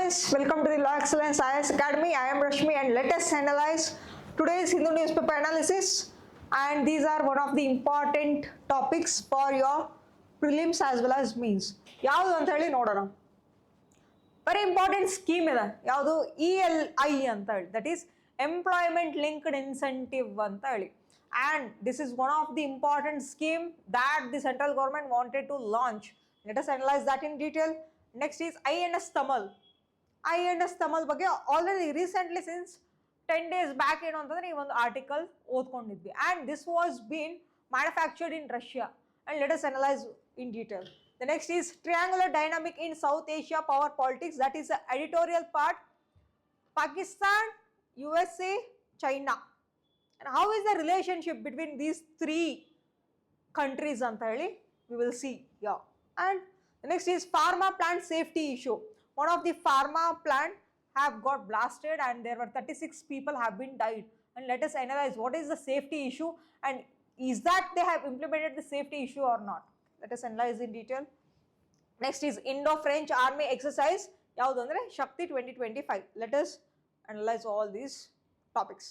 students, welcome to the LaExcellence IAS Academy. I am Rashmi and let us analyze today's Hindu newspaper analysis, and these are one of the important topics for your prelims as well as means. ಯಾವುದು ಅಂತ ಹೇಳಿ ನೋಡೋಣ. Very important scheme ಇದೆ, ಯಾವುದು ELI ಅಂತ ಹೇಳಿ, that is employment linked incentive ಅಂತ ಹೇಳಿ. And this is one of the important scheme that the central government wanted to launch. Let us analyze that in detail. Next is INS Tamal. INS Tamal ಬಗ್ಗೆ already recently since 10 days back ಏನು ಅಂತಂದ್ರೆ ಈ ಒಂದು article ಓದ್ಕೊಂಡಿದ್ವಿ, and this was been manufactured in Russia, and let us analyze in detail. The next is triangular dynamic in South Asia power politics, that is the editorial part. Pakistan, USA, China, and how is the relationship between these three countries anta heli we will see. Yeah. And the next is pharma plant safety issue. One of the pharma plant have got blasted and there were 36 people have been died, and let us analyze what is the safety issue and is that they have implemented the safety issue or not. Let us analyze in detail. Next is Indo-French army exercise, yavadu andre Shakti 2025. Let us analyze all these topics.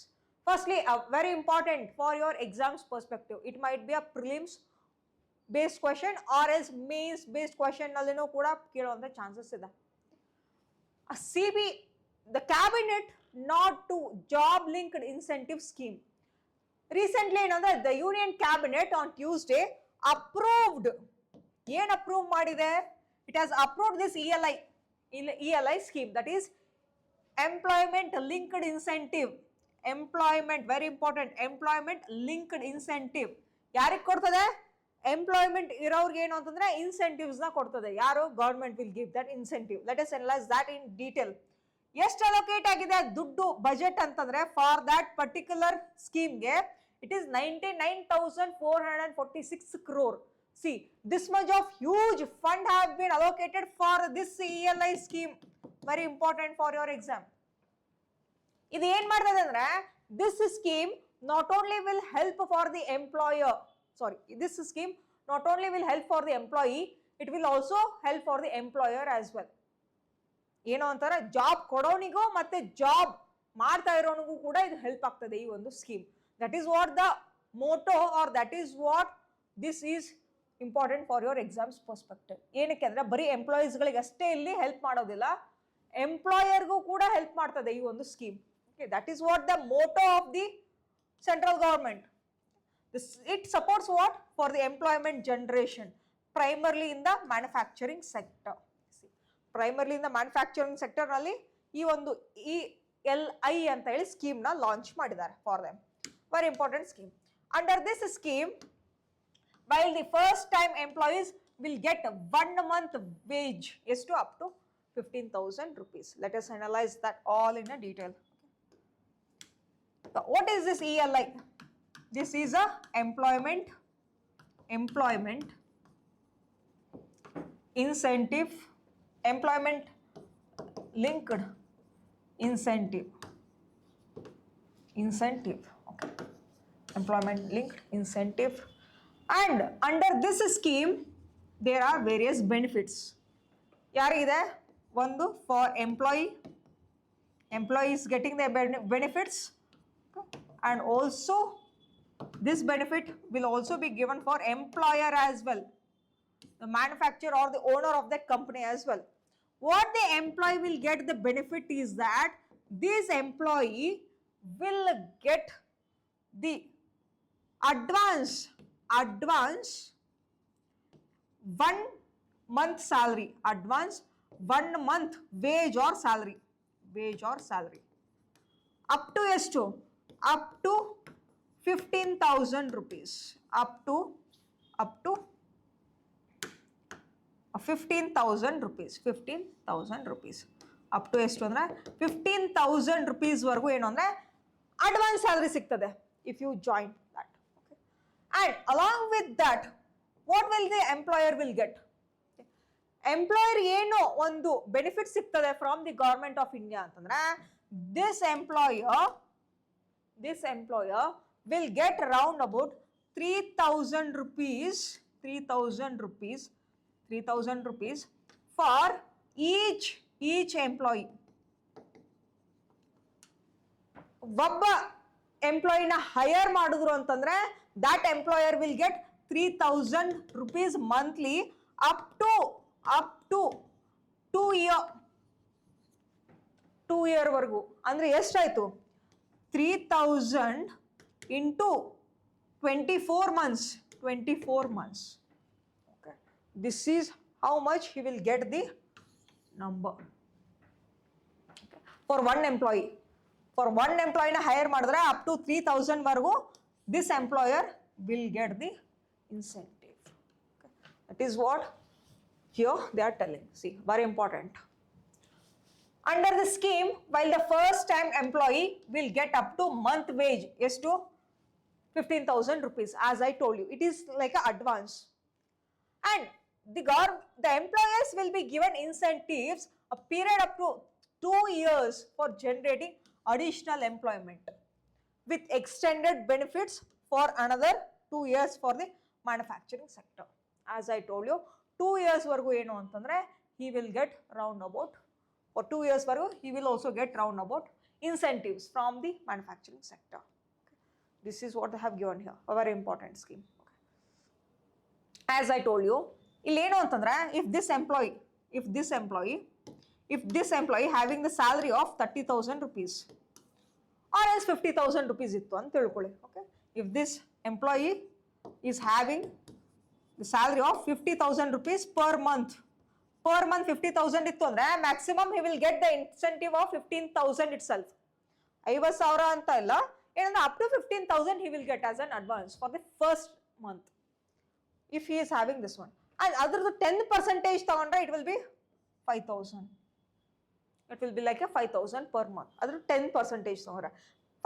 Firstly, very important for your exams perspective, it might be a prelims based question or else mains based question nallino kuda keluvanta chances ide. A CB, the cabinet not to job linked incentive scheme. Recently the union cabinet on Tuesday approved, yen approve madide, it has approved this ELI scheme, that is employment linked incentive. Employment, very important, employment linked incentive yaರಿಗೆ ಕೊಡ್ತದೆ? Employment ಇರೋರಿಗೆ ಏನು ಅಂತಂದ್ರೆ incentives ನ ಕೊಡ್ತದೆ. ಯಾರು? Government will give that incentive. Let us analyse that in detail. ಎಷ್ಟು allocate ಆಗಿದೆ ದುಡ್ಡು ಬಜೆಟ್ ಅಂತಂದ್ರೆ ಫಾರ್ ದಟ್ ಪರ್ಟಿಕ್ಯುಲರ್ ಸ್ಕೀಮ್ಗೆ it is 99,446 crore. See, this much of huge fund have been allocated for this ELI scheme. Very important for your exam. ಇದು ಏನ್ ಮಾಡ್ತದೆ ಅಂದ್ರೆ this scheme not only will help for the employer, sorry, this scheme not only will help for the employee, it will also help for the employer as well. ಏನೋ ಅಂತಾರೆ job ಕೊಡೋನಿಗೂ ಮತ್ತೆ job ಮಾಡ್ತಾ ಇರೋನಿಗೂ ಕೂಡ ಇದು ಹೆಲ್ಪ್ ಆಗ್ತದೆ ಈ ಒಂದು scheme. That is what the motto are that is what this is important for your exams perspective. ಏನಕ್ಕೆ ಅಂದ್ರೆ ಬರೀ ಎಂಪ್ಲಾಯೀಸ್ಗಳಿಗೆ ಅಷ್ಟೇ ಇಲ್ಲಿ ಹೆಲ್ಪ್ ಮಾಡೋದಿಲ್ಲ, ಎಂಪ್ಲಾಯರ್ಗೂ ಕೂಡ ಹೆಲ್ಪ್ ಮಾಡ್ತದೆ ಈ ಒಂದು scheme. Okay, that is what the motto of the central government. It supports what? For the employment generation, primarily in the manufacturing sector. See, primarily in the manufacturing sector nalli ee ondu ELI anta heli scheme na launch madidare for them. Very important scheme. Under this scheme, while the first time employees will get 1 month wage is to up to 15,000 rupees. Let us analyze that all in a detail. So what is this ELI? This is a employment incentive, employment linked incentive, okay, employment linked incentive. And under this scheme there are various benefits. Yaride ಒಂದು for employees getting their benefits, and also this benefit will also be given for employer as well, the manufacturer or the owner of that company as well. What the employee will get the benefit is that this employee will get the advance 1 month salary, advance 1 month wage or salary, up to ಎಷ್ಟು? Up to 15,000 rupees, up to 15,000 rupees, 15,000 rupees, up to ಎಷ್ಟು ಅಂದ್ರೆ 15,000 rupees ವರೆಗೂ ಏನು ಅಂದ್ರೆ advance salary ಸಿಗ್ತದೆ if you join that. Okay, and along with that what will the employer will get? Employer ಏನೋ ಒಂದು benefit ಸಿಗ್ತದೆ from the government of India ಅಂತಂದ್ರೆ this employer will get around about 3,000 rupees for each each employee. ಒಬ್ಬ ಎಂಪ್ಲಾಯಿನ higher ಮಾಡಿದ್ರು ಅಂತಂದ್ರೆ that employer will get 3,000 rupees monthly up to 2 year ವರೆಗೂ. ಅಂದ್ರೆ ಎಷ್ಟಾಯ್ತು? 3,000 into 24 months. 24 months. Okay. This is how much he will get the number. Okay. For one employee. For one employee na hire ಮಾಡಿದ್ರೆ up to 3,000 ವರೆಗೂ this employer will get the incentive. Okay. That is what here they are telling. See, very important. Under the scheme, while the first time employee will get up to month wage is to 15,000 rupees, as I told you, it is like an advance. And the employers will be given incentives a period up to 2 years for generating additional employment with extended benefits for another 2 years for the manufacturing sector. As I told you, 2 years vargu enu antandre he will get round about, for 2 years vargu he will also get round about incentives from the manufacturing sector. Okay. This is what they have given here, a very important scheme. Okay. As I told you, illi enu antandre if this employee having the salary of 30,000 rupees or else 50,000 rupees ittu anta tilkoli. Okay. If this employee is having the salary of 50,000 rupees per month 50,000 ittu andre maximum he will get the incentive of 15,000 itself. 50,000 anta illa, ಏನಂದ್ರೆ up to 15,000 he will get as an advance for the first month if he is having this one. And other 10% ತಗೊಂಡ್ರೆ it will be 5,000. It will be like a 5,000 per month. Other 10% ತಗೊಂಡ್ರೆ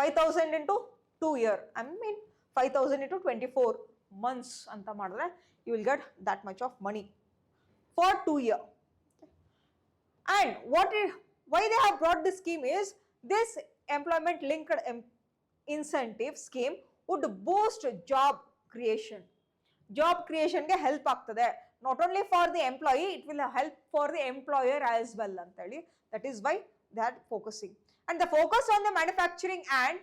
5,000 into 2 year, I mean 5,000 into 24 months ಅಂತ ಮಾಡಿದ್ರೆ you will get that much of money for 2 year. And why they have brought this scheme is this employment linked incentive scheme would boost job creation. Job creation ge help ಆಗ್ತದೆ. Not only for the employee, it will help for the employer as well ಅಂತ ಹೇಳಿ. That is why they are focusing. And the focus on the manufacturing and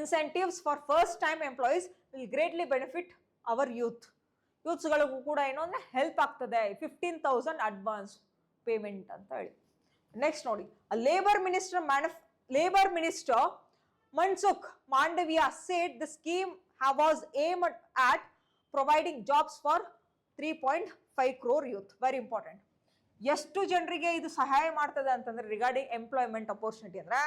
incentives for first time employees will greatly benefit our youth. Youths ಗಳಿಗೂ ಕೂಡ ಏನು ಅಂದ್ರೆ help ಆಗ್ತದೆ. 15,000 advance payment ಅಂತ ಹೇಳಿ. Next ನೋಡಿ, labour minister Mansukh Mandaviya said the scheme was aimed at providing jobs for 3.5 crore youth. Very important. ಎಷ್ಟು ಜನರಿಗೆ ಇದು ಸಹಾಯ ಮಾಡ್ತದೆ ಅಂತಂದ್ರೆ ರಿಗಾರ್ಡಿಂಗ್ ಎಂಪ್ಲಾಯ್ಮೆಂಟ್ ಅಪರ್ಚುನಿಟಿ ಅಂದ್ರೆ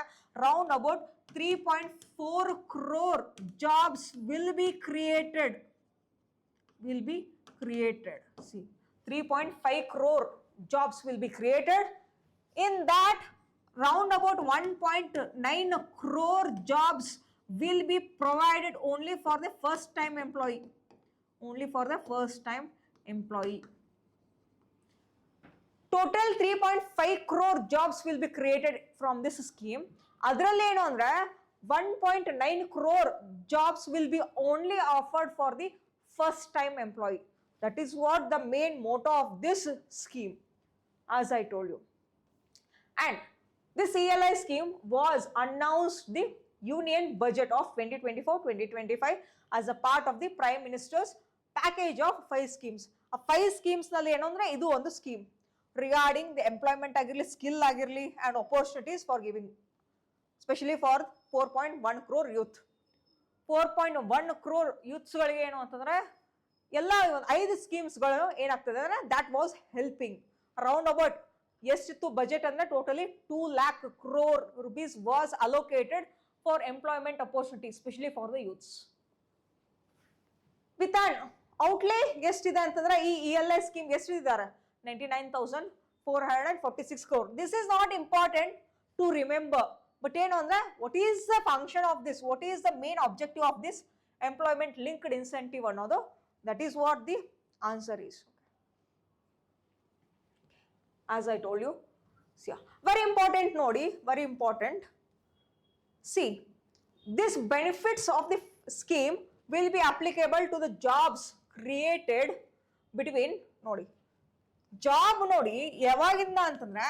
round about 3.4 crore jobs will be created. See, 3.5 crore jobs will be created. In that, round about 1.9 crore jobs will be provided only for the first time employee. Total 3.5 crore jobs will be created from this scheme. Adralli enu andre 1.9 crore jobs will be only offered for the first time employee. That is what the main motto of this scheme, as I told you. And this ELI scheme was announced the Union Budget of 2024-2025 as a part of the Prime Minister's package of 5 schemes. A 5 schemes nalli enu andre idu ಒಂದು scheme regarding the employment agirli, skill agirli and opportunities for giving, especially for 4.1 crore youth. 4.1 crore youths ಗಳಿಗೆ ಏನು ಅಂತಂದ್ರೆ ಎಲ್ಲ 5 schemes ಗಳು ಏನಾಗ್ತದೆ ಅಂದ್ರೆ that was helping. Around about ಎಷ್ಟಿತ್ತು budget ಅಂದ್ರೆ totally 2 lakh crore rupees was allocated for employment opportunities, especially for the youths. With an outlay ಎಷ್ಟಿದೆ ಅಂತಂದ್ರೆ ಈ ELI scheme ಎಷ್ಟಿದ್ದಾರೆ 99,446 crore. This is not important to remember, but ಏನು ಅಂದ್ರೆ what is the function of this, what is the main objective of this employment linked incentive ಅನ್ನೋದು, that is what the answer is. As I told you, see, very important nodi, very important. See, this benefits of the scheme will be applicable to the jobs created between nodi job ನೋಡಿ ಯಾವಾಗಿಂದ ಅಂತಂದ್ರೆ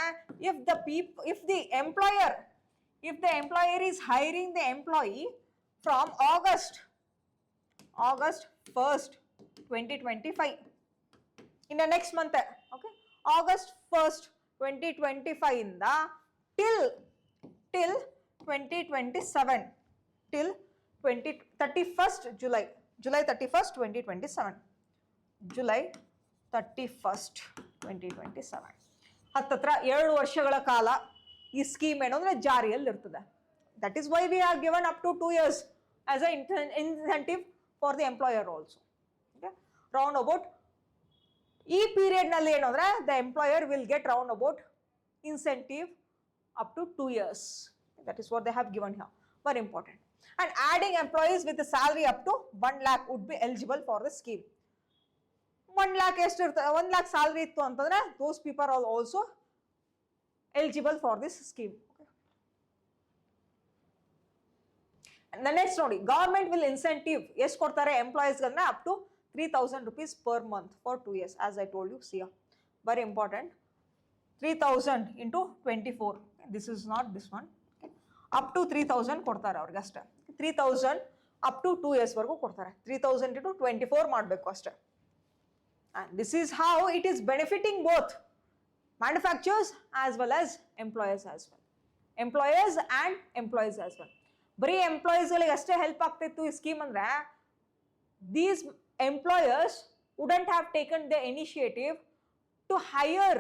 if the employer is hiring the employee from August 1st 2025 in the next month, okay, August 1st 2025 ಇಂದ till 2027 till 31st July 31st 2027 July 31st 2027 ಹತ್ತತ್ರ 2 ವರ್ಷಗಳ ಕಾಲ ಈ scheme ಏನು ಅಂದ್ರೆ ಜಾರಿಯಲ್ಲಿ ಇರ್ತದೆ. That is why we are given up to 2 years as a incentive for the employer also. Okay, round about ಈ ಪೀರಿಯಡ್ ನಲ್ಲಿ ಏನು ಅಂದ್ರೆ the employer will get round about incentive up to 2 years. That is what they have given here. Very important. And adding employees with a salary up to 1 lakh would be eligible for the scheme. 1 lakh ಎಷ್ಟು ಇರ್ತದೆ, 1 lakh salary ಇತ್ತು ಅಂತಂದ್ರೆ those people are also eligible for this scheme. Okay. And the next ನೋಡಿ, government will incentive ಎಷ್ಟು ಕೊಡ್ತಾರೆ employees ಅಂದ್ರೆ up to 3,000 rupees per month for 2 years, as I told you. See, very important. 3,000 into 24. This is not this one. Okay. Up to 3,000 ಕೊಡ್ತಾರೆ ಅವ್ರಿಗೆ ಅಷ್ಟೇ. 3,000 up to 2 years ವರೆಗೂ ಕೊಡ್ತಾರೆ. 3,000 into 24 ಮಾಡಬೇಕು ಅಷ್ಟೇ. And this is how it is benefiting both manufacturers as well as employers as well. Employers and employees as well. ಬರೀ employees ಗಳಿಗೆ ಅಷ್ಟೇ ಹೆಲ್ಪ್ ಆಗ್ತಿತ್ತು ಈ ಸ್ಕೀಮ್ ಅಂದ್ರೆ these employers wouldn't have taken the initiative to hire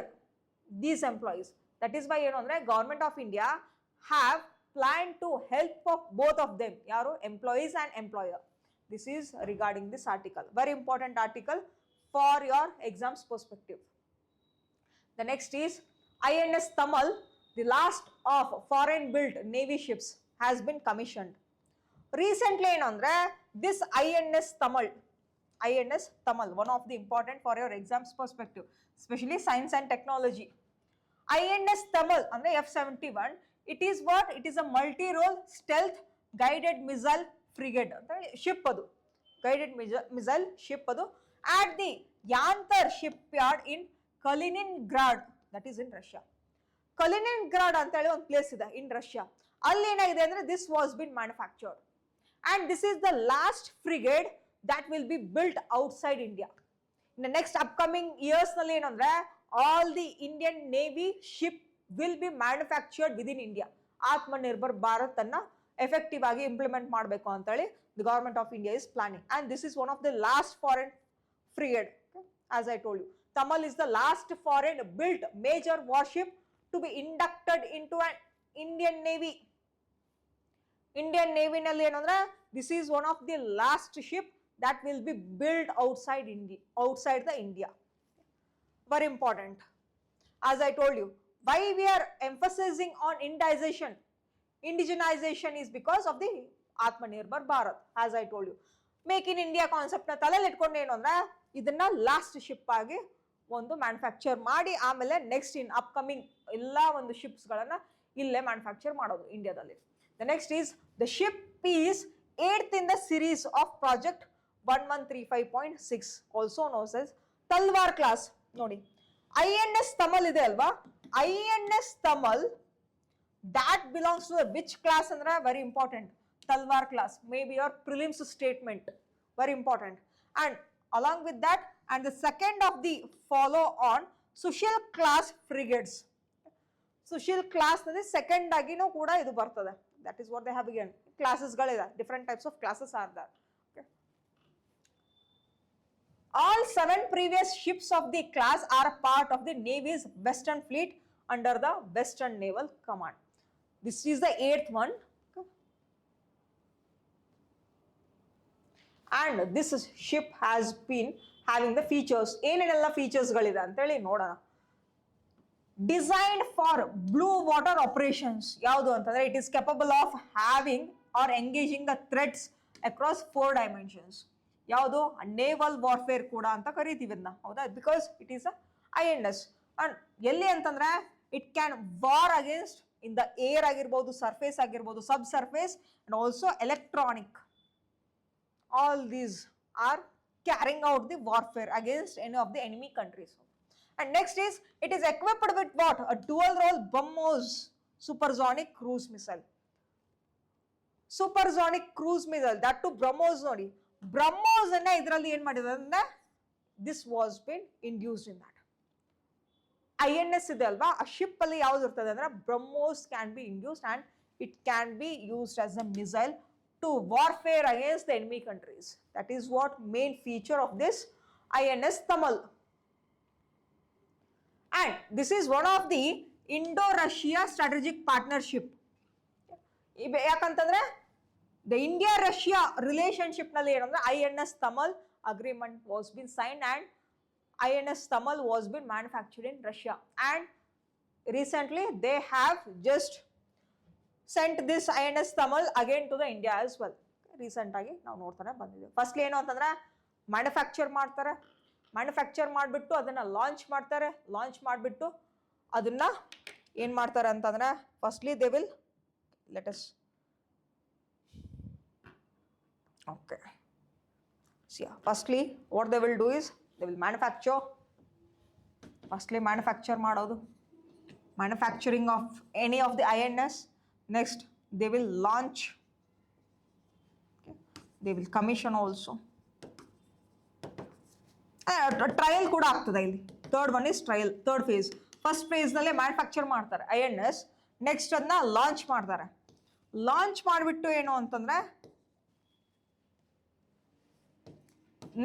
these employees. That is why ಏನು ಅಂದ್ರೆ government of India have planned to help of both of them, ಯಾರು employees and employer. This is regarding this article. Very important article for your exams perspective. The next is INS Tamal, the last of foreign built navy ships, has been commissioned. Recently ಏನು ಅಂದ್ರೆ this INS Tamal, one of the important for your exams perspective, especially science and technology. INS Tamal ಅಂದ್ರೆ F-71, it is what? It is a multi-role stealth guided missile frigate ಅಂತ ship ಅದು, guided missile ship ಅದು, at the Yantar shipyard in Kaliningrad, that is in Russia. Kaliningrad ಅಂತ ಹೇಳಿ ಒಂದು place ಇದೆ in Russia. ಅಲ್ಲಿ ಏನಾಗಿದೆ ಅಂದ್ರೆ this was been manufactured, and this is the last frigate that will be built outside India. In the next upcoming years ನಲ್ಲಿ ಏನಂದ್ರೆ all the Indian Navy ship will be manufactured within India. Atmanirbhar Bharat ಅನ್ನ effective ಆಗಿ implement ಮಾಡಬೇಕು ಅಂತ ಹೇಳಿ the government of India is planning, and this is one of the last foreign frigate. Okay? As I told you, Tamal is the last foreign built major warship to be inducted into an Indian Navy. Indian Navy ನಲ್ಲಿ ಏನಂದ್ರೆ this is one of the last ship that will be built outside the India. Very important. As I told you, why we are emphasizing on indigenization is because of the Atmanirbhar Bharat. As I told you, make in India concept ನ ತಲೆಯಲ್ಲಿ ಇಟ್ಕೊಂಡು ಏನು ಅಂದ್ರೆ ಇದನ್ನ last ship ಆಗಿ ಒಂದು manufacture ಮಾಡಿ ಆಮೇಲೆ ನೆಕ್ಸ್ಟ್ ಇನ್ ಅಪ್ಕಮಿಂಗ್ ಎಲ್ಲ ಒಂದು ಶಿಪ್ಸ್ ಗಳನ್ನ ಇಲ್ಲೇ ಮ್ಯಾನುಫ್ಯಾಕ್ಚರ್ ಮಾಡೋದು ಇಂಡಿಯಾದಲ್ಲಿ. The next is the ship is 8th in the series of project 1135.6, also known as Talwar class. ನೋಡಿ INS Tamal ಇದೆ ಅಲ್ವಾ, INS Tamal that belongs to which class ಅಂದ್ರೆ very important, Talwar class. Maybe your prelims statement, very important. And along with that, and the second of the follow on Sushil class frigates. Sushil class ನಲ್ಲಿ second ಆಗಿನೂ ಕೂಡ ಇದು ಬರ್ತದೆ. That is what they have again. Classes ಗಳಿದೆ, different types of classes are there. Okay. All 7 previous ships of the class are part of the Navy's Western Fleet under the Western Naval Command. This is the 8th one. Okay. And this ship has been having the features. ಏನೇನೆಲ್ಲ features ಗಳಿದೆ ಅಂತ ಹೇಳಿ ನೋಡೋಣ. Designed for blue water operations. ಯಾವುದು ಅಂತಂದ್ರೆ it is capable of having or engaging the threats across 4 dimensions. ಯಾವುದು naval warfare ಕೂಡ ಅಂತ ಕರಿತೀವಿ ಇದನ್ನ, ಹೌದಾ? Because it is a INS. and ಎಲ್ಲಿ ಅಂತಂದ್ರೆ it can war against in the air ಆಗಿರ್ಬೋದು, surface ಆಗಿರ್ಬೋದು, subsurface, and also electronic. All these are carrying out the warfare against any of the enemy countries. And next is, it is equipped with what? A dual role BrahMos supersonic cruise missile. Supersonic cruise missile, that to BrahMos nodi. BrahMos anna idralli ಏನು ಮಾಡಿದ್ದಾರೆ ಅಂದ್ರೆ this was been induced in that. INS ಇದೆ ಅಲ್ವಾ, ಆ ship ಅಲ್ಲಿ ಯಾವ್ದು ಇರ್ತದೆ ಅಂದ್ರೆ BrahMos can be induced and it can be used as a missile to warfare against the enemy countries. That is what main feature of this INS Tamal. And this is one of the Indo-Russia strategic partnership. ಯಾಕಂತಂದ್ರೆ the India-Russia relationship ನಲ್ಲಿ ಏನಂದ್ರೆ INS Tamal agreement was been signed and INS Tamal was been manufactured in Russia, and recently they have just sent this INS Tamal again to the India as well. Recent agi ನಾವು ನೋಡ್ತಾನೆ ಬಂದಿದ್ದೀವಿ. Firstly ಏನು ಅಂತಂದ್ರೆ manufacture ಮಾಡ್ತಾರೆ, manufacture ಮಾಡಿಬಿಟ್ಟು ಅದನ್ನ launch ಮಾಡ್ತಾರೆ, launch ಮಾಡಿಬಿಟ್ಟು ಅದನ್ನ ಏನು ಮಾಡ್ತಾರೆ ಅಂತಂದ್ರೆ firstly they will let us okay. See, firstly what they will do is they will manufacture. Firstly manufacture ಮಾಡೋದು, manufacturing of any of the INS. Next they will launch, okay. They will commission also. Trial ಕೂಡ ಆಗ್ತದೆ ಇಲ್ಲಿ. Third one is trial, third face. First phase ನಲ್ಲಿ manufacture ಮಾಡ್ತಾರೆ INS, next ಅದನ್ನ launch ಮಾಡ್ತಾರೆ. Launch ಮಾಡಿಬಿಟ್ಟು ಏನು ಅಂತಂದ್ರೆ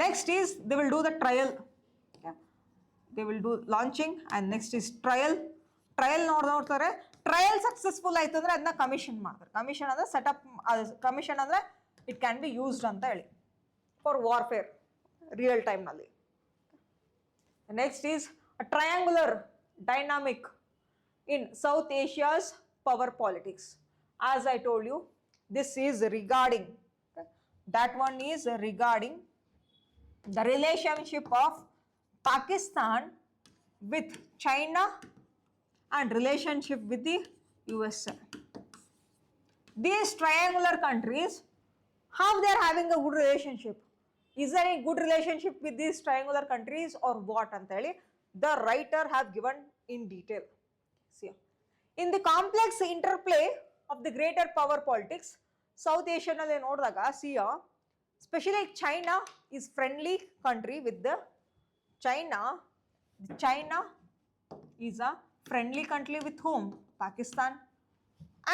next is they will do the trial. Okay. They will do launching and next is trial. Trial ನೋಡ್ತಾರೆ, ಟ್ರಯಲ್ ಸಕ್ಸಸ್ಫುಲ್ ಆಯ್ತು ಅಂದ್ರೆ ಅದನ್ನ ಕಮಿಷನ್ ಮಾಡ್ತಾರೆ. ಕಮಿಷನ್ ಅಂದ್ರೆ ಸೆಟಪ್, ಕಮಿಷನ್ ಅಂದ್ರೆ ಇಟ್ ಕ್ಯಾನ್ ಬಿ ಯೂಸ್ಡ್ ಅಂತ ಹೇಳಿ ಫಾರ್ ವಾರ್ಫೇರ್ ರಿಯಲ್ ಟೈಮ್ ನಲ್ಲಿ. Next is a triangular dynamic in South Asia's power politics. As I told you, this is regarding, that one is regarding the relationship of Pakistan with China and relationship with the USA. These triangular countries, how they are having a good relationship? Is there a good relationship with these triangular countries or what? Antali the writer have given in detail. See, in the complex interplay of the greater power politics, South Asia nalli nodidaga, see, especially China is friendly country with the China. China is a friendly country with whom? Pakistan.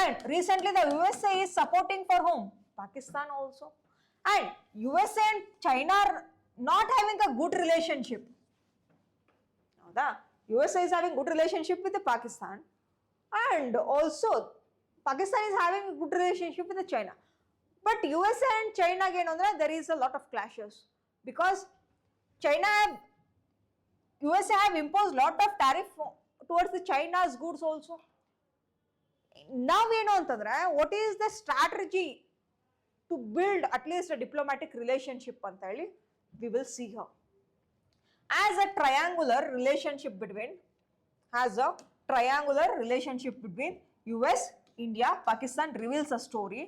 And recently the USA is supporting for whom? Pakistan also. And USA and China are not having a good relationship. Now the USA is having good relationship with the Pakistan, and also Pakistan is having a good relationship with the China. But USA and China again on that there is a lot of clashes because USA have imposed lot of tariff towards the China's goods also. Now ಏನು ಅಂತಂದ್ರೆ what is the strategy to build at least a diplomatic relationship ಅಂತ ಹೇಳಿ we will see here. As a triangular relationship between US, India, Pakistan reveals a story.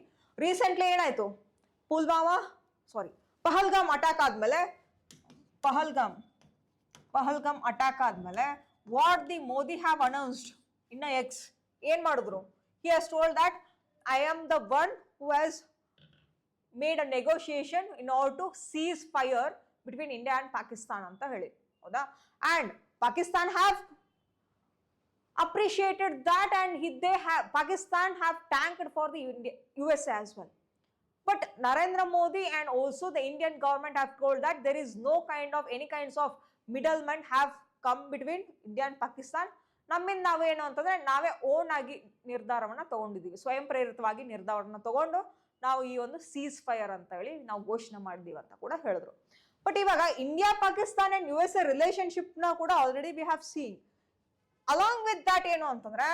Recently ಏನಾಯ್ತು, Pahalgam attack ಆದ್ಮೇಲೆ what the Modi have announced in X ಏನ್ ಮಾಡಿದ್ರು, he has told that I am the one who has made a negotiation in order to cease fire between India and Pakistan ಅಂತ ಹೇಳಿ, ಹೌದಾ? And Pakistan have appreciated that and Pakistan have tanked for the USA as well. But Narendra Modi and also the Indian government have told that there is no any kinds of middlemen have come between India and Pakistan. ನಮ್ಮಿಂದ ನಾವೇನು ಅಂತಂದ್ರೆ ನಾವೇ own ಆಗಿ ನಿರ್ಧಾರವನ್ನ ತಗೊಂಡಿದ್ದೀವಿ, ಸ್ವಯಂ ಪ್ರೇರಿತವಾಗಿ ನಿರ್ಧಾರವನ್ನ ತಗೊಂಡು ನಾವು ಈ ಒಂದು ಸೀಸ್ ಫೈರ್ ಅಂತ ಹೇಳಿ ನಾವು ಘೋಷಣೆ ಮಾಡಿದೀವಿ ಅಂತ ಕೂಡ ಹೇಳಿದ್ರು. ಬಟ್ ಇವಾಗ India Pakistan and USA relationship ನ ಕೂಡ already we have seen. Along with that ಏನು ಅಂತಂದ್ರೆ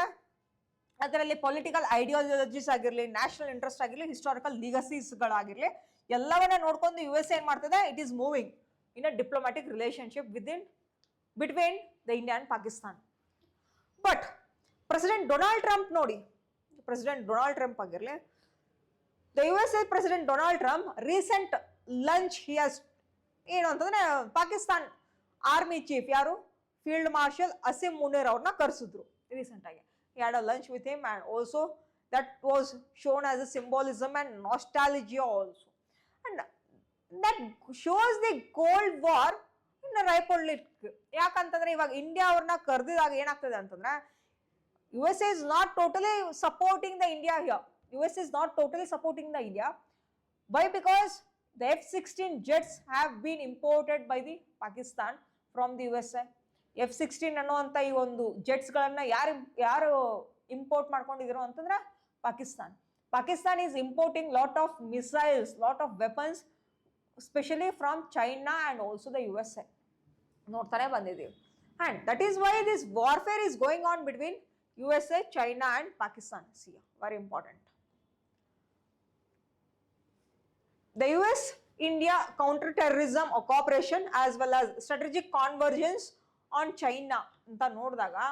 ಅದರಲ್ಲಿ ಪೊಲಿಟಿಕಲ್ ಐಡಿಯಾಲಜೀಸ್ ಆಗಿರಲಿ, ನ್ಯಾಷನಲ್ ಇಂಟ್ರೆಸ್ಟ್ ಆಗಿರಲಿ, ಹಿಸ್ಟಾರಿಕಲ್ ಲಿಗಸೀಸ್ಗಳಾಗಿರಲಿ, ಎಲ್ಲವನ್ನ ನೋಡ್ಕೊಂಡು USA ಏನ್ ಮಾಡ್ತದೆ, it is moving in a diplomatic relationship between the India and Pakistan. But president Donald Trump ನೋಡಿ, ಪ್ರೆಸಿಡೆಂಟ್ ಡೊನಾಲ್ಡ್ ಟ್ರಂಪ್ ಆಗಿರಲಿ, the USA president Donald Trump recent lunch ಏನು ಅಂತಂದ್ರೆ ಪಾಕಿಸ್ತಾನ್ ಆರ್ಮಿ ಚೀಫ್ ಯಾರು ಫೀಲ್ಡ್ ಮಾರ್ಷಲ್ ಅಸಿಮ್ ಮುನೀರ್ ಅವ್ರನ್ನ ಕರೆಸಿದ್ರು ರೀಸೆಂಟ್ ಆಗಿ. He had a lunch with him and also that was shown as a symbolism and nostalgia also. And that shows the Cold War in a ripple. ಯಾಕಂತಂದ್ರೆ ಇವಾಗ India ಅವ್ರನ್ನ ಕರೆದಿದಾಗ ಏನಾಗ್ತದೆ ಅಂತಂದ್ರೆ USA is not totally supporting the India here. USA is not totally supporting the India. Why? Because the F-16 jets have been imported by the Pakistan from the USA. F-16 ಅನ್ನುವಂಥ ಈ ಒಂದು ಜೆಟ್ಸ್ಗಳನ್ನು ಯಾರು import ಮಾಡ್ಕೊಂಡಿದ್ರು ಅಂತಂದ್ರೆ Pakistan is importing lot of missiles, lot of weapons, specially from China and also the USA. ನೋಡ್ತಾನೆ ಬಂದಿದ್ದೀವಿ. And that is why this warfare is going on between USA, China and Pakistan. See, very important. The US-India counter-terrorism cooperation as well as strategic convergence on China anta nodidaga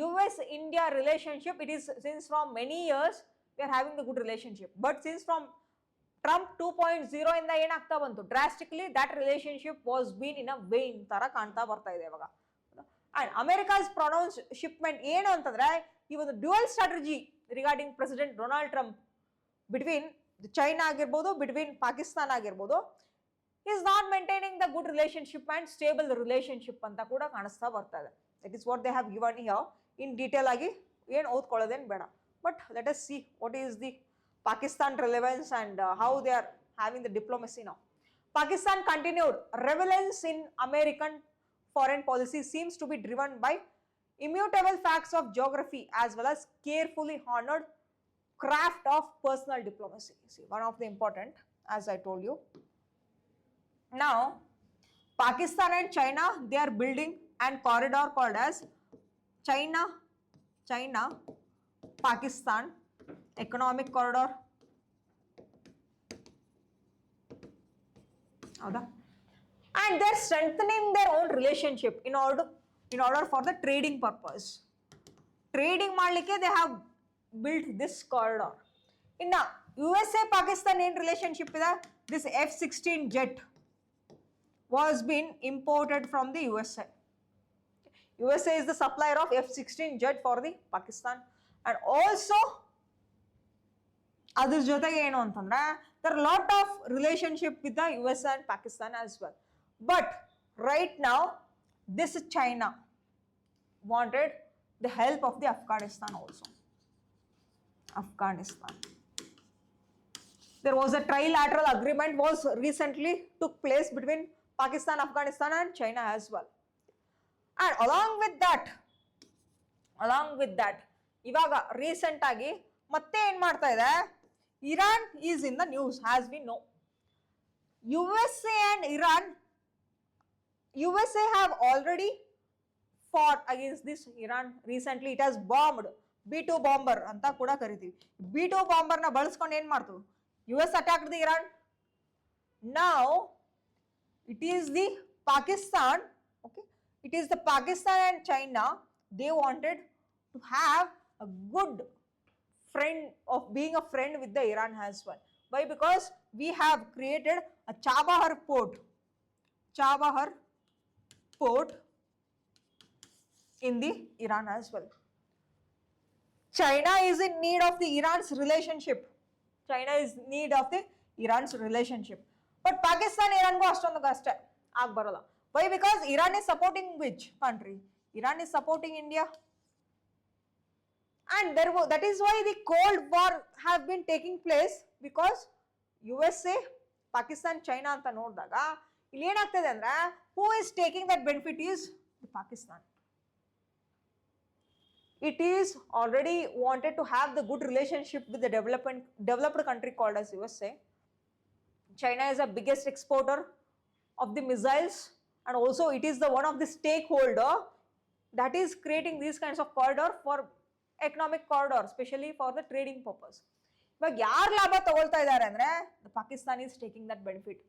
US-India relationship, it is since from many years we are having the good relationship, but since from Trump 2.0 inda enagta bantu drastically that relationship was been in a vein tara kaanta barta ide ivaga. And America's pronounced shipment ಏನು ಅಂತಂದ್ರೆ ಈ ಒಂದು dual strategy regarding president Donald Trump between China ಆಗಿರ್ಬೋದು, between Pakistan ಆಗಿರ್ಬೋದು, is not maintaining the good relationship and stable relationship ಅಂತ ಕೂಡ ಕಾಣಿಸ್ತಾ ಬರ್ತಾ ಇದೆ. That is what they have given here in detail ಆಗಿ ಏನು ಓದ್ಕೊಳ್ಳೋದೇನು ಬೇಡ. But let us see what is the Pakistan relevance and how they are having the diplomacy now. Pakistan continued relevance in American foreign policy seems to be driven by immutable facts of geography as well as carefully honored craft of personal diplomacy. See, one of the important, as I told you. Now, Pakistan and China, they are building an corridor called as China-Pakistan Economic Corridor. Howda? And they're strengthening their own relationship in order for the trading purpose. Trading ಮಾಡ್ಲಿಕ್ಕೆ they have built this corridor. ಇನ್ನ USA Pakistan ಏನ್ relationship ಇದೆ, this F-16 jet was been imported from the USA. USA is the supplier of F-16 jet for the Pakistan, and also ಅದ್ರ ಜೊತೆಗೆ ಏನು ಅಂತಂದ್ರೆ there are lot of relationship with the USA and Pakistan as well. But right now, this China wanted the help of the Afghanistan also. Afghanistan. There was a trilateral agreement was recently took place between Pakistan, Afghanistan and China as well. And along with that, ಇವಾಗ recent ಆಗಿ ಮತ್ತೆ ಏನ್ ಮಾಡ್ತಾ ಇದೆ, Iran is in the news as we know. USA and Iran, USA have already fought against this Iran recently. It has bombed B-2 bomber ಅಂತ ಕೂಡ ಕರಿತೀವಿ. B-2 bomber ನ ಬಳಸ್ಕೊಂಡು ಏನ್ ಮಾಡ್ತು, US attacked the Iran. Now it is the Pakistan, okay, it is the Pakistan and China, they wanted to have a good friend of being a friend with the Iran as well. Why? Because we have created a Chabahar port in the Iran as well. China is in need of the Iran's relationship. But Pakistan Iran go ashtond aste aag barala. Why? Because Iran is supporting which country? Iran is supporting India. And that is why the Cold War have been taking place, because USA, Pakistan, China anta nodidaga ಇಲ್ಲಿ ಏನಾಗ್ತದೆ ಅಂದ್ರೆ who is taking that benefit is the Pakistan. It is already wanted to have the good relationship with the developed country called as USA. China is the biggest exporter of the missiles, and also it is the one of the stakeholder that is creating these kinds of corridor for economic corridor, especially for the trading purpose. ಇವಾಗ ಯಾರು ಲಾಭ ತಗೊಳ್ತಾ ಇದ್ದಾರೆ ಅಂದ್ರೆ the Pakistan is taking that benefit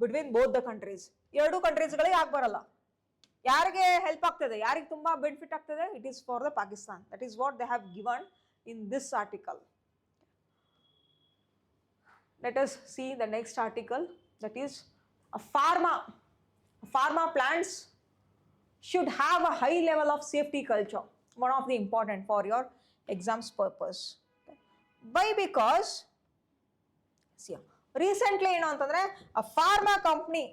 between both the countries. ಎರಡು ಕಂಟ್ರೀಸ್ಗಳಿಗೆ ಯಾಕೆ ಬರಲ್ಲ, ಯಾರಿಗೆ ಹೆಲ್ಪ್ ಆಗ್ತದೆ, ಯಾರಿಗೆ ತುಂಬಾ ಬೆನಿಫಿಟ್ ಆಗ್ತದೆ, it is for the Pakistan. That is what they have given in this article. Let us see the next article, that is a pharma plants should have a high level of safety culture. One of the important for your exams purpose. Why? Because see, recently ಏನು ಅಂತಂದ್ರೆ a pharma company,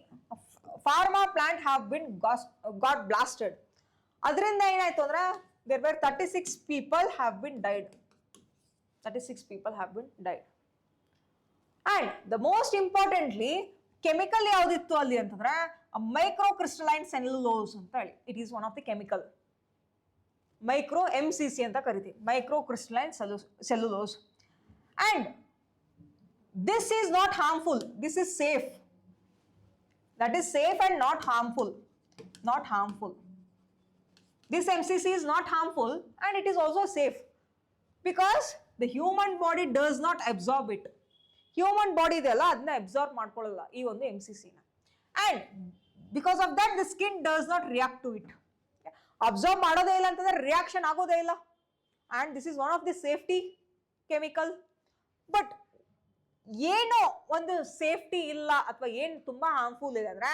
pharma plant have been got blasted. ಅದರಿಂದ ಏನಾಯ್ತು ಅಂದ್ರೆ there were 36 people have been died. 36 people have been died. And the most importantly, chemical ಯಾವುದಿತ್ತು ಅಲ್ಲಿ ಅಂತಂದ್ರೆ microcrystalline cellulose ಅಂತ ಹೇಳಿ. It is one of the chemical. Micro MCC ಅಂತ ಕರಿತೀವಿ, microcrystalline cellulose. And this is not harmful. This is safe. That is safe and not harmful. Not harmful. This MCC is not harmful and it is also safe because the human body does not absorb it. Human body ಇದೆಯಲ್ಲ ಅದನ್ನ absorb ಮಾಡ್ಕೊಳ್ಳಲ್ಲ ಈ ಒಂದು MCC ನ. And because of that the skin does not react to it. Absorb ಮಾಡೋದೇ ಇಲ್ಲ ಅಂತಂದ್ರೆ reaction ಆಗೋದೇ ಇಲ್ಲ. And this is one of the safety chemical. But ಏನೋ ಒಂದು ಸೇಫ್ಟಿ ಇಲ್ಲ ಅಥವಾ ಏನು ತುಂಬಾ ಹಾರ್ಮ್ಫುಲ್ ಇದೆ ಅಂದ್ರೆ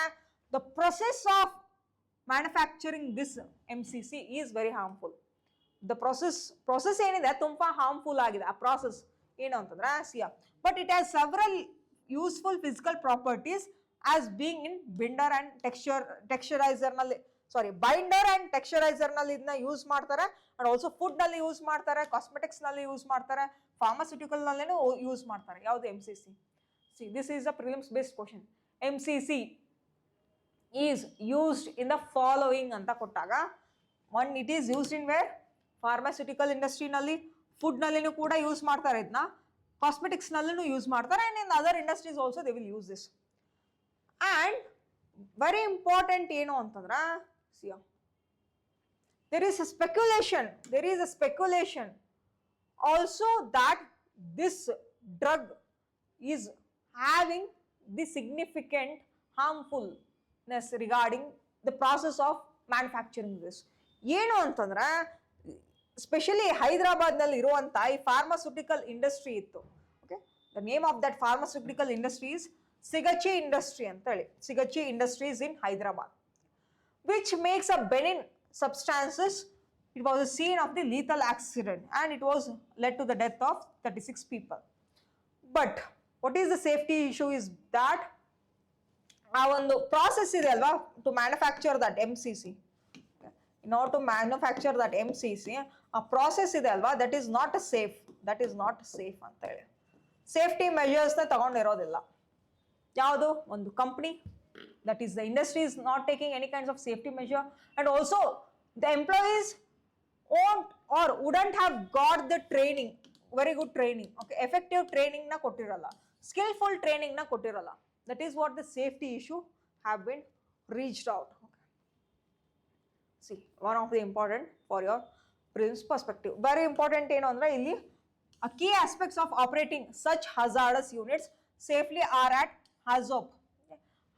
the process of manufacturing this MCC is very harmful. The process ಏನಿದೆ ತುಂಬಾ ಹಾರ್ಮ್ಫುಲ್ ಆಗಿದೆ ಆ ಪ್ರಾಸೆಸ್ ಏನು ಅಂತಂದ್ರೆ ಸಿಯಾ. But it has several useful physical properties as being in binder and texturizer ನಲ್ಲಿ binder and texturizer ನಲ್ಲಿ ಇದನ್ನ ಯೂಸ್ ಮಾಡ್ತಾರೆ. and also food ನಲ್ಲಿ ಯೂಸ್ ಮಾಡ್ತಾರೆ, ಕಾಸ್ಮೆಟಿಕ್ಸ್ ನಲ್ಲಿ ಯೂಸ್ ಮಾಡ್ತಾರೆ, ಫಾರ್ಮಾಸ್ಯೂಟಿಕಲ್ ನಲ್ಲೇನೂ ಯೂಸ್ ಮಾಡ್ತಾರೆ. ಯಾವುದು MCC? See, this is a prelims based question. MCC is used in the following ಅಂತ ಕೊಟ್ಟಾಗ, one it is used in where? Pharmaceutical industry ನಲ್ಲಿ, food ನಲ್ಲಿನೂ ಕೂಡ ಯೂಸ್ ಮಾಡ್ತಾರೆ ಇದನ್ನ, ಕಾಸ್ಮೆಟಿಕ್ಸ್ ನಲ್ಲೂ ಯೂಸ್ ಮಾಡ್ತಾರೆ, and in other industries also they will use this. And very important ಏನು ಅಂತಂದ್ರೆ see, there is a speculation also that this drug is having the significant harmfulness regarding the process of manufacturing this. ಏನು ಅಂತಂದ್ರೆ specially Hyderabad ನಲ್ಲಿ ಇರುವಂತ ಈ pharmaceutical industry ಇತ್ತು. Okay, the name of that pharmaceutical industry is Sigachi industry ಅಂತ ಹೇಳಿ. Sigachi industries in Hyderabad, which makes a benign substances. It was a scene of the lethal accident and it was led to the death of 36 people. But what is the safety issue is that ಆ ಒಂದು process ಇದೆ ಅಲ್ವಾ to manufacture that MCC, in order to manufacture that MCC, a process ಇದೆ ಅಲ್ವಾ, that is not safe ಅಂತ ಹೇಳಿ safety measures ನ ತಗೊಂಡಿರೋದಿಲ್ಲ. ಯಾವುದು ಒಂದು company, that is the industry is not taking any kinds of safety measure, and also the employees won't or wouldn't have got the training, very good training, okay, effective training na ಕೊಟ್ಟಿರಲ್ಲ, skillful training na ಕೊಟ್ಟಿರಲ್ಲ. That is what the safety issue have been reached out. Okay. See, one of the important for your prelims perspective. Very important ಏನು ಅಂದ್ರೆ ಇಲ್ಲಿ a key aspects of operating such hazardous units safely are at HAZOP.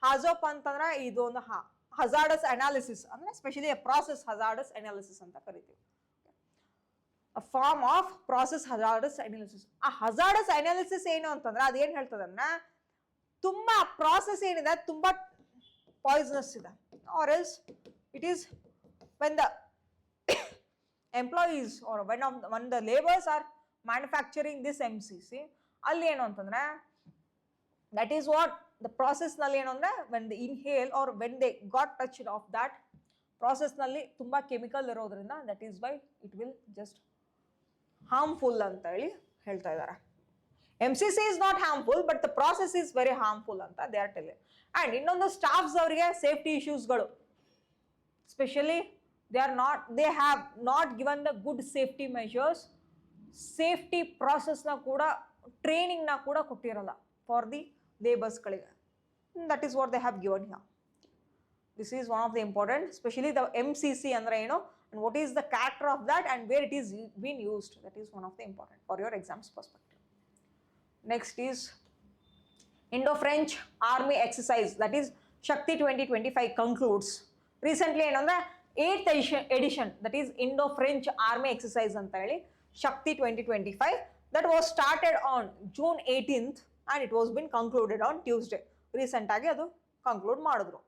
HAZOP ಅಂತಂದ್ರೆ ಇದು ಒಂದು hazardous analysis ಅಂದ್ರೆ specially process hazardous analysis ಅಂತ ಕರಿತೀವಿ. A form of process hazardous analysis. ಆ hazardous analysis ಏನು ಅಂತಂದ್ರೆ ಅದೇನು ಹೇಳ್ತದೆ ಅಂದ್ರೆ ತುಂಬಾ ಪ್ರಾಸೆಸ್ ಏನಿದೆ ತುಂಬಾ ಪಾಯ್ಸನಸ್ ಇದೆ, or else it is when the employees or when the laborers are manufacturing this MCC, ಅಲ್ಲಿ ಏನು ಅಂತಂದ್ರೆ that is what the process ನಲ್ಲಿ ಏನು ಅಂದ್ರೆ when they inhale or when they got touched of that process ನಲ್ಲಿ ತುಂಬಾ chemical ಇರೋದ್ರಿಂದ that is why it will just harmful ಅಂತ ಹೇಳಿ ಹೇಳ್ತಾ ಇದ್ದಾರೆ. MCC is not harmful but the process is very harmful ಅಂತ they are telling. And ಇನ್ನೊಂದು staffs ಅವರಿಗೆ ಸೇಫ್ಟಿ ಇಶ್ಯೂಸ್ಗಳು, specially they have not given the good safety measures. Safety ಪ್ರಾಸೆಸ್ನ ಕೂಡ ಟ್ರೈನಿಂಗ್ನ ಕೂಡ ಕೊಟ್ಟಿರಲ್ಲ ಫಾರ್ ದಿ ಲೇಬರ್ಸ್ಗಳಿಗೆ. That is what they have given here. This is one of the important, specially the MCC ಅಂದ್ರೆ ಏನು and what is the character of that and where it is being used. That is one of the important for your exams perspective. Next is Indo-French Army exercise, that is Shakti 2025 concludes. Recently ಏನಂದ್ರೆ 8th edition, that is Indo-French Army exercise ಅಂತ ಹೇಳಿ Shakti 2025, that was started on June 18th and it was been concluded on Tuesday. Recent ಆಗಿ ಅದು conclude ಮಾಡಿದ್ರು.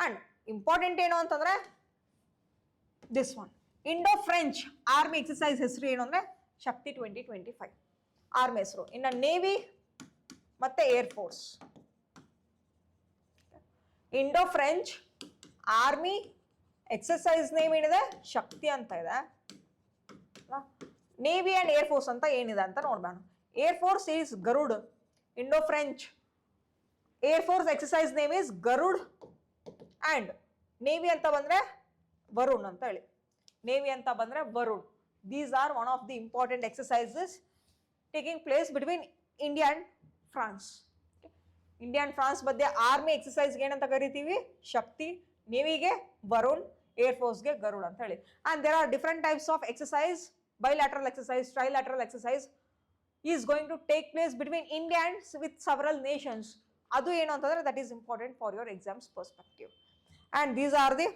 And important ಏನು ಅಂತಂದ್ರೆ this one. Indo-French Army exercise ಹೆಸರು ಏನು ಅಂದರೆ ಶಕ್ತಿ 2025 ಆರ್ಮಿ ಹೆಸರು. ಇನ್ನು ನೇವಿ ಮತ್ತು air force. Indo-French army exercise name ಏನಿದೆ ಶಕ್ತಿ ಅಂತ ಇದೆ. ನೇವಿ ಆ್ಯಂಡ್ ಏರ್ ಫೋರ್ಸ್ ಅಂತ ಏನಿದೆ ಅಂತ ನೋಡೋಣ. Air force is Garud. Indo French air force exercise name is Garud and navy ಅಂತ ಬಂದರೆ ವರುಣ್ ಅಂತ ಹೇಳಿ. ನೇವಿ ಅಂತ ಬಂದರೆ Varun. These are one of the important exercises taking place between India and France. India and France ಮಧ್ಯೆ ಆರ್ಮಿ ಎಕ್ಸಸೈಸ್ಗೆ ಏನಂತ ಕರಿತೀವಿ ಶಕ್ತಿ, ನೇವಿಗೆ ವರುಣ್, ಏರ್ ಫೋರ್ಸ್ಗೆ ಗರುಡ್ ಅಂತ ಹೇಳಿ. And there are different types of exercise. bilateral exercise, trilateral exercise is going to take place between India and with several nations. Adu enu antandre that is important for your exams perspective. And these are the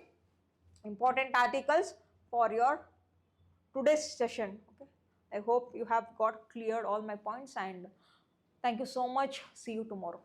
important articles for your today's session. Okay, I hope you have got cleared all my points, and thank you so much. See you tomorrow.